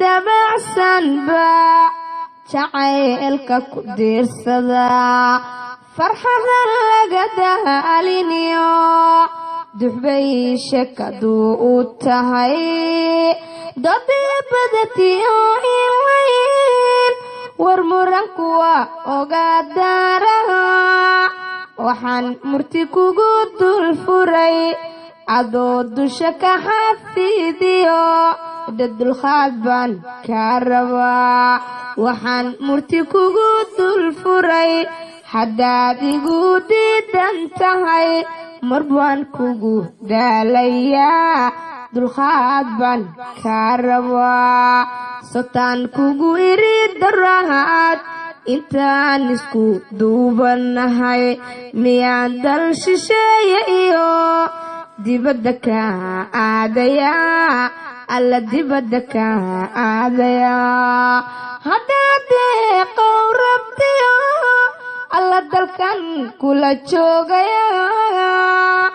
dabacsan jacaylka ku diirsada farxada laga daaliniyo duxbay shakadu u tahay dadii badatiyo ilayn war muranku waa ogaadaraha waxaan murti kugu dul furay adoo dusha ka xafidiyo dulqaad baan kaa rabaa waxaan murti kugu dul furay haddaad igu diidan tahay mar baan kugu daalayaa dulqaad baan kaa rabaa sotaan kugu iri darahaad intaan isku duubanahay miyaan dal shisheeye iyo dibadda ka aadayaa alla dibadda ka aadayaa haddaad deeqow rabtiyo alla dalkan kula joogayaa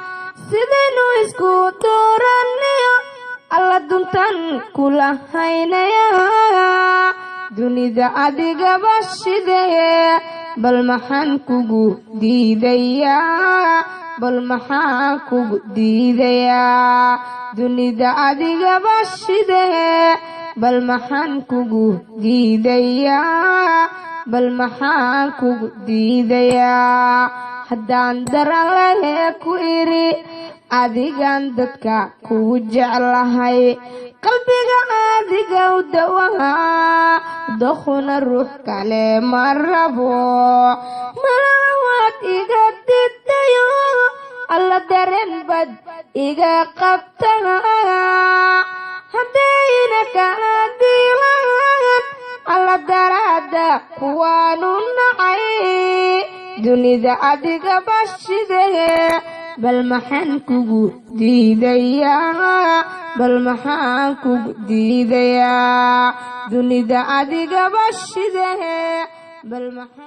sidaynu isku dooraniyo alla duntan kula haynayaa dunida adigaba shidee bal maxaan kugu diidayaa bal maxaan kugu diidayaa dunida adigaba shidee bal maxaan kugu diidayaa bal maxaan kugu diidayaa haddaan daran lahee ku iri adigan dadka kugu jeclahay qalbiga adiga u dawahaa dokhuna ruux kale ma rabo malawaad iga didayo alla dareen bad iga qabtaa haddayna kala diilaan alla daraada kuwaanu nacay dunida adiga bashidee bal maxaan kugu diidayaa bal maxaan kugu diidayaa dunida adiga bashidee bal maxaan